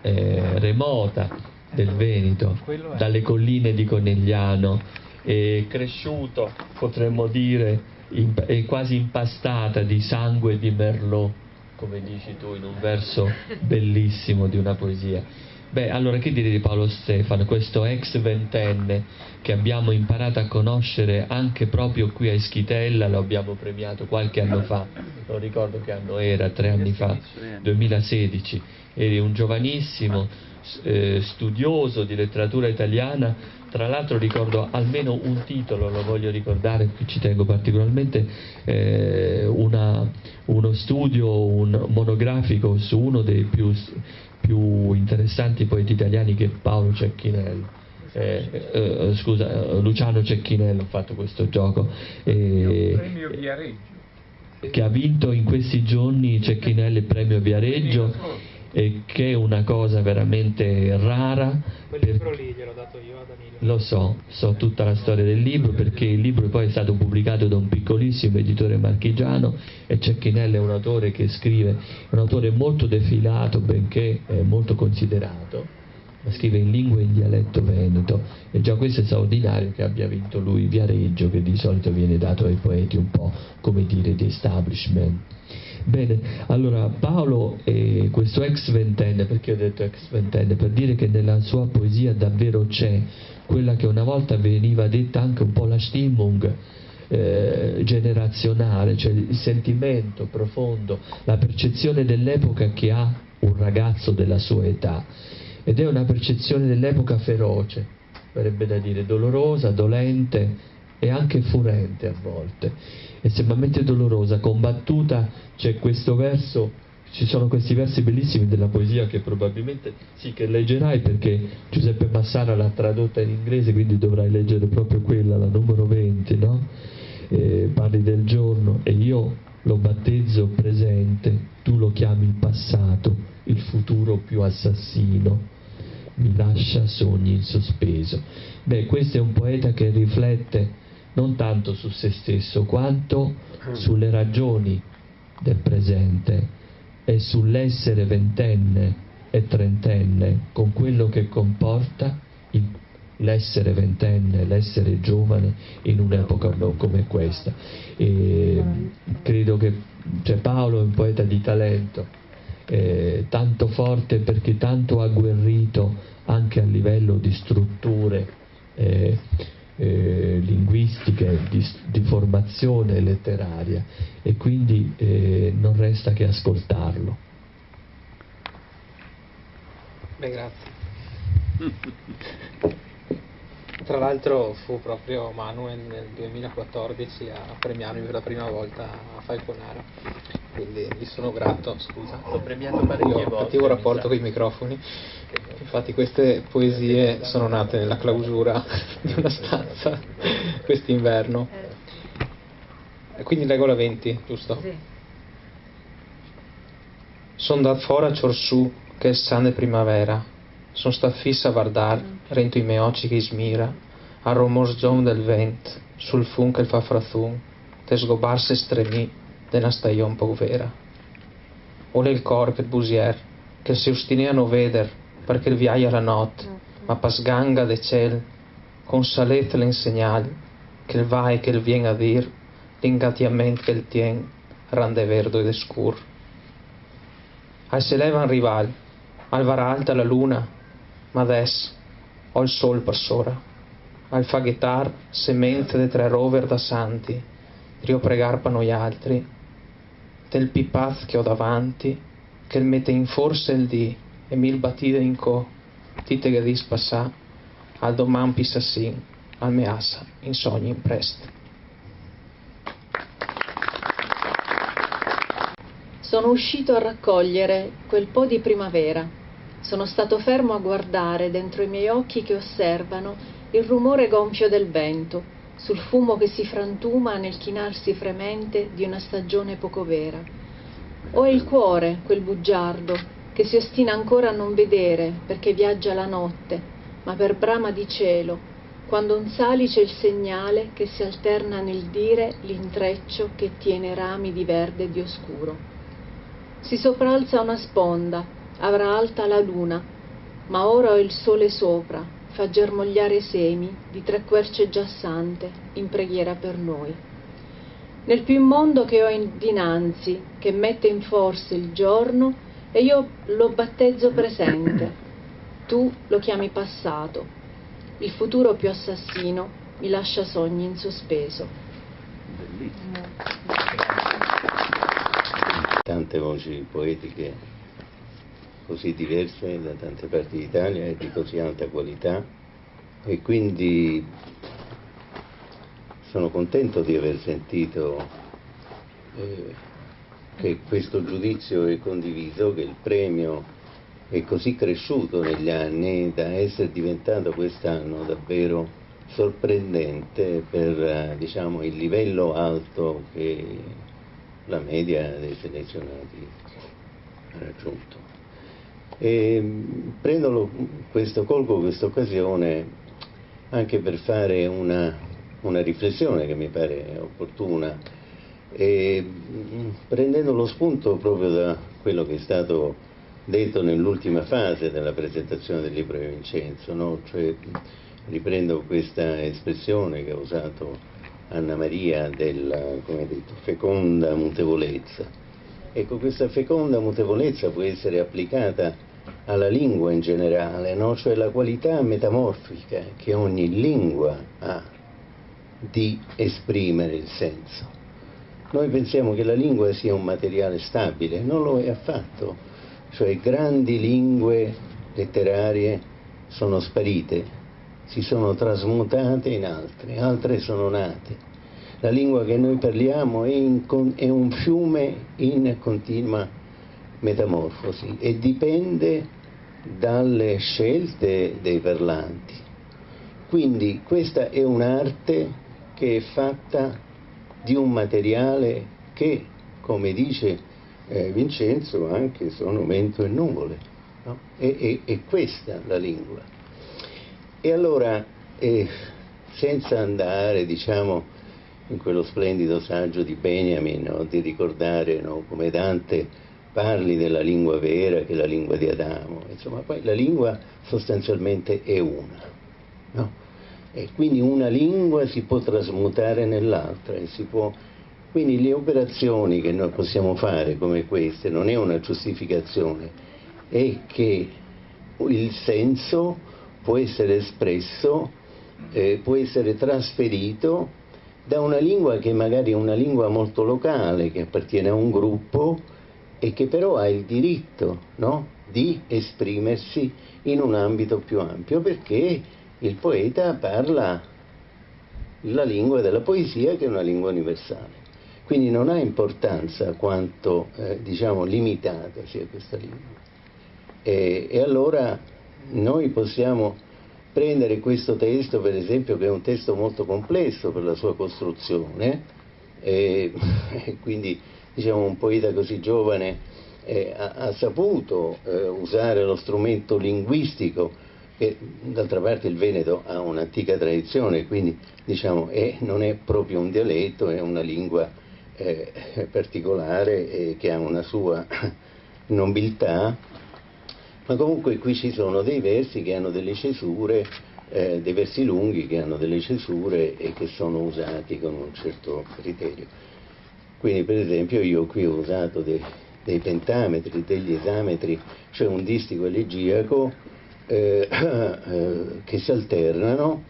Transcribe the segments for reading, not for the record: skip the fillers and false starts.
remota del Veneto, dalle colline di Conegliano, è cresciuto, potremmo dire, è quasi impastata di sangue di Merlot, come dici tu in un verso bellissimo di una poesia. Beh, allora che dire di Paolo Stefano, questo ex ventenne che abbiamo imparato a conoscere anche proprio qui a Ischitella, lo abbiamo premiato qualche anno fa, non ricordo che anno era, 3 anni fa, 2016, eri un giovanissimo studioso di letteratura italiana, tra l'altro ricordo almeno un titolo, lo voglio ricordare, qui ci tengo particolarmente, uno studio, un monografico su uno dei più interessanti poeti italiani, che è Paolo Cecchinello. Luciano Cecchinello ha fatto questo gioco, premio Viareggio, che ha vinto in questi giorni Cecchinello il premio Viareggio, e che è una cosa veramente rara. Quel libro lì gliel'ho dato io a Danilo. Lo so tutta la storia del libro, perché il libro poi è stato pubblicato da un piccolissimo editore marchigiano, e Cecchinello è un autore che scrive, è un autore molto defilato, benché molto considerato, ma scrive in lingua e in dialetto veneto, e già questo è straordinario che abbia vinto lui Viareggio, che di solito viene dato ai poeti un po', come dire, di establishment. Bene, allora Paolo è questo ex ventenne. Perché ho detto ex ventenne? Per dire che nella sua poesia davvero c'è quella che una volta veniva detta anche un po' la Stimmung generazionale, cioè il sentimento profondo, la percezione dell'epoca che ha un ragazzo della sua età, ed è una percezione dell'epoca feroce, verrebbe da dire, dolorosa, dolente e anche furente a volte, estremamente dolorosa, combattuta. C'è questo verso, ci sono questi versi bellissimi della poesia che probabilmente sì che leggerai, perché Giuseppe Massara l'ha tradotta in inglese, quindi dovrai leggere proprio quella, la numero 20, no? Parli del giorno e io lo battezzo presente, tu lo chiami passato, il futuro più assassino, mi lascia sogni in sospeso. Beh, questo è un poeta che riflette non tanto su se stesso quanto sulle ragioni del presente e sull'essere ventenne e trentenne, con quello che comporta l'essere ventenne, l'essere giovane in un'epoca come questa. E credo che Paolo è un poeta di talento, tanto forte perché tanto agguerrito anche a livello di strutture linguistiche, di formazione letteraria, e quindi non resta che ascoltarlo. Beh, grazie. Tra l'altro fu proprio Manuel nel 2014 a premiarmi per la prima volta a Falconara, quindi gli sono grato. Scusa, l'ho premiato parecchie volte. Io ho cattivo rapporto con i microfoni, infatti queste poesie sono nate nella clausura di una stanza quest'inverno. Quindi leggo la 20, giusto? Sì. Son dat fora Ciorsù che è sane primavera, son sta fissa a guardar, rento i miei occhi che smira, al rumor gion del vent, sul fum che fa frazun, te sgobarse stremì della stagion povera. Ole il cor che busier, che si ostineano veder, perché il viaia la notte, ma pas ganga de ciel, con salet l'insegnal, che il va e che il vien a dir, l'ingatiament che il tien, rande verdo ed escur. Al se levan rival, al var alta la luna, ma des ho il sol per sora, al faghetar semente de tre rover da santi, rio pregar pa noi altri, del pipaz che ho davanti, che il mette in forse il di, e mil battite in co, tite che dis passà, al doman pisassin, al meassa, in sogni in prest. Sono uscito a raccogliere quel po' di primavera. Sono stato fermo a guardare dentro i miei occhi che osservano il rumore gonfio del vento, sul fumo che si frantuma nel chinarsi fremente di una stagione poco vera. O è il cuore, quel bugiardo, che si ostina ancora a non vedere perché viaggia la notte, ma per brama di cielo, quando un salice è il segnale che si alterna nel dire l'intreccio che tiene rami di verde e di oscuro. Si sopralza una sponda, avrà alta la luna, ma ora ho il sole sopra, fa germogliare i semi di tre querce giassante in preghiera per noi. Nel più mondo che ho dinanzi, che mette in forse il giorno, e io lo battezzo presente, tu lo chiami passato, il futuro più assassino mi lascia sogni in sospeso. Bellissimo. Tante voci poetiche così diverse da tante parti d'Italia e di così alta qualità, e quindi sono contento di aver sentito che questo giudizio è condiviso, che il premio è così cresciuto negli anni da essere diventato quest'anno davvero sorprendente per diciamo il livello alto che la media dei selezionati ha raggiunto. E colgo questa occasione anche per fare una riflessione che mi pare opportuna, e prendendo lo spunto proprio da quello che è stato detto nell'ultima fase della presentazione del libro di Vincenzo, no? Cioè, riprendo questa espressione che ha usato Anna Maria della, come detto, feconda mutevolezza. Ecco, questa feconda mutevolezza può essere applicata alla lingua in generale, no? Cioè la qualità metamorfica che ogni lingua ha di esprimere il senso. Noi pensiamo che la lingua sia un materiale stabile, non lo è affatto, cioè grandi lingue letterarie sono sparite, si sono trasmutate in altre sono nate. La lingua che noi parliamo è un fiume in continua metamorfosi e dipende dalle scelte dei parlanti. Quindi questa è un'arte che è fatta di un materiale che, come dice Vincenzo, anche sono vento e nuvole, no? È questa la lingua. E allora, senza andare, diciamo, in quello splendido saggio di Benjamin, no? Di ricordare, no? Come Dante parli della lingua vera, che è la lingua di Adamo, insomma, poi la lingua sostanzialmente è una, no? E quindi una lingua si può trasmutare nell'altra e quindi le operazioni che noi possiamo fare come queste non è una giustificazione, è che il senso può essere espresso, può essere trasferito da una lingua che magari è una lingua molto locale, che appartiene a un gruppo e che però ha il diritto, no? Di esprimersi in un ambito più ampio, perché il poeta parla la lingua della poesia, che è una lingua universale. Quindi non ha importanza quanto, diciamo, limitata sia questa lingua. E allora noi possiamo prendere questo testo, per esempio, che è un testo molto complesso per la sua costruzione, e quindi, diciamo, un poeta così giovane ha saputo usare lo strumento linguistico, che d'altra parte il Veneto ha un'antica tradizione, quindi diciamo non è proprio un dialetto, è una lingua particolare che ha una sua nobiltà, ma comunque qui ci sono dei versi che hanno delle cesure, dei versi lunghi che hanno delle cesure e che sono usati con un certo criterio. Quindi per esempio io qui ho usato dei pentametri, degli esametri, cioè un distico elegiaco che si alternano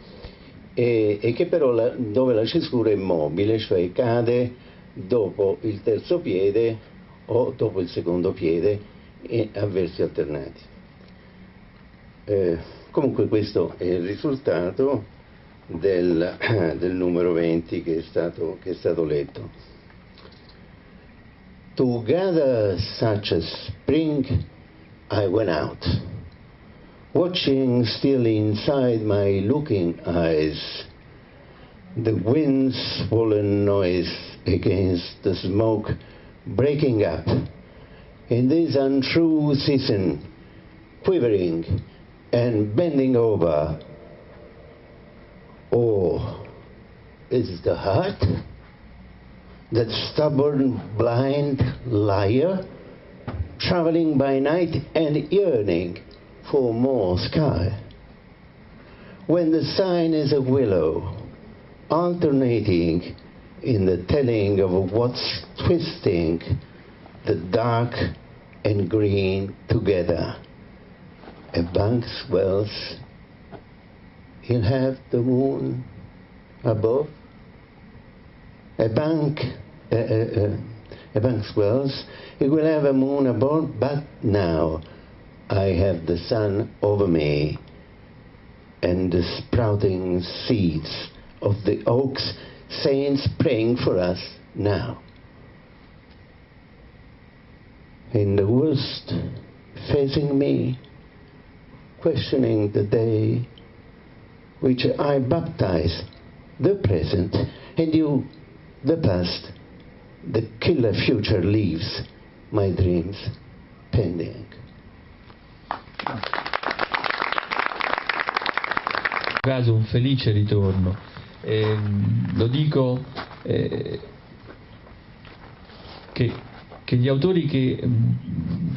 e che però dove la cesura è mobile, cioè cade dopo il terzo piede o dopo il secondo piede e a versi alternati. Comunque questo è il risultato del numero 20 che è stato letto. To gather such a spring I went out, watching still inside my looking eyes the wind's swollen noise against the smoke breaking up in this untrue season, quivering and bending over. Oh, is the heart, that stubborn, blind liar, traveling by night and yearning for more sky. When the sign is a willow, alternating in the telling of what's twisting the dark and green together. A bank swells, he'll have the moon above. A bank swells, he will have a moon above, but now I have the sun over me and the sprouting seeds of the oaks, saints praying for us now. In the worst, facing me, questioning the day which I baptize the present, and you the past. The killer future leaves my dreams pending. Caso un felice ritorno. Lo dico che gli autori che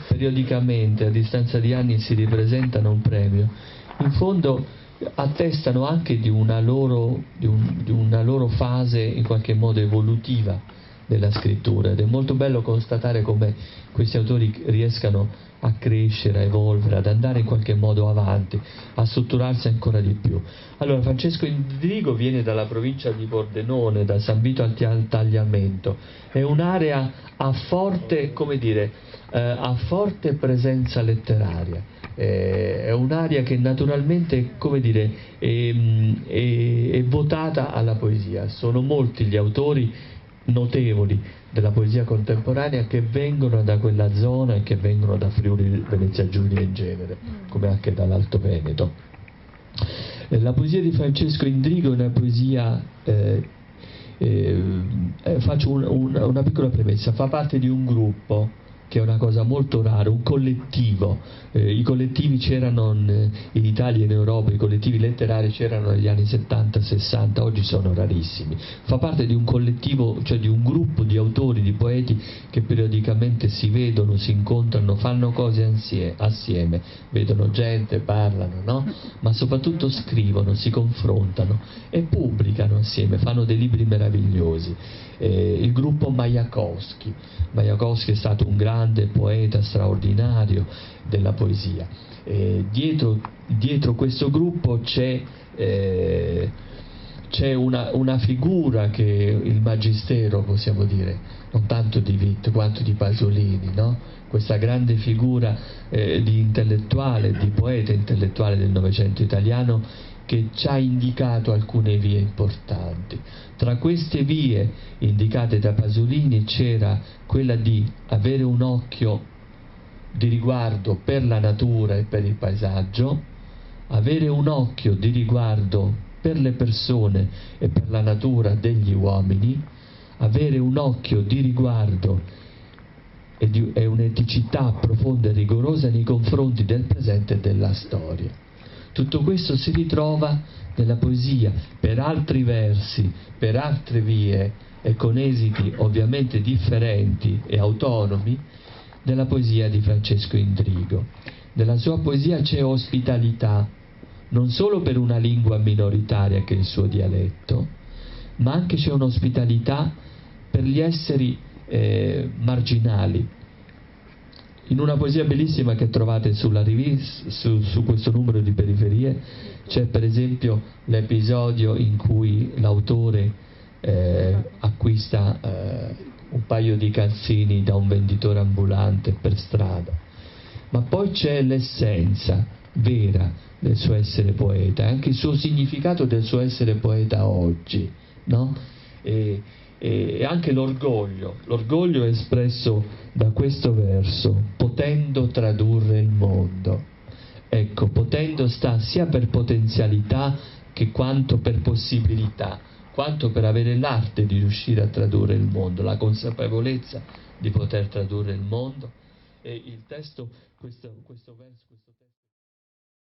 periodicamente a distanza di anni si ripresentano a un premio, in fondo attestano anche di una loro fase in qualche modo evolutiva della scrittura, ed è molto bello constatare come questi autori riescano a crescere, a evolvere, ad andare in qualche modo avanti, a strutturarsi ancora di più. Allora, Francesco Indrigo viene dalla provincia di Pordenone, da San Vito al Tagliamento. È un'area a forte, a forte presenza letteraria. È un'area che naturalmente, è votata alla poesia. Sono molti gli autori notevoli della poesia contemporanea che vengono da quella zona e che vengono da Friuli Venezia Giulia in genere, come anche dall'Alto Veneto. La poesia di Francesco Indrigo è una poesia, faccio una piccola premessa, fa parte di un gruppo che è una cosa molto rara, un collettivo. I collettivi c'erano in Italia e in Europa, i collettivi letterari c'erano negli anni 70-60, oggi sono rarissimi. Fa parte di un collettivo, cioè di un gruppo di autori, di poeti che periodicamente si vedono, si incontrano, fanno cose assieme, vedono gente, parlano, no? Ma soprattutto scrivono, si confrontano e pubblicano assieme, fanno dei libri meravigliosi. Il gruppo Majakowski è stato un grande poeta straordinario della poesia. Dietro questo gruppo c'è una figura che il magistero, possiamo dire, non tanto di Witt quanto di Pasolini, no? Questa grande figura di intellettuale, di poeta intellettuale del Novecento italiano, che ci ha indicato alcune vie importanti. Tra queste vie indicate da Pasolini c'era quella di avere un occhio di riguardo per la natura e per il paesaggio, avere un occhio di riguardo per le persone e per la natura degli uomini, avere un occhio di riguardo e un'eticità profonda e rigorosa nei confronti del presente e della storia. Tutto questo si ritrova nella poesia, per altri versi, per altre vie e con esiti ovviamente differenti e autonomi, nella poesia di Francesco Indrigo. Nella sua poesia c'è ospitalità, non solo per una lingua minoritaria che è il suo dialetto, ma anche c'è un'ospitalità per gli esseri marginali. In una poesia bellissima che trovate sulla rivista, su questo numero di Periferie, c'è per esempio l'episodio in cui l'autore acquista un paio di calzini da un venditore ambulante per strada. Ma poi c'è l'essenza vera del suo essere poeta, anche il suo significato del suo essere poeta oggi, no? E anche l'orgoglio è espresso da questo verso: potendo tradurre il mondo. Ecco, potendo sta sia per potenzialità che quanto per possibilità, quanto per avere l'arte di riuscire a tradurre il mondo, la consapevolezza di poter tradurre il mondo. E il testo, questo verso, questo testo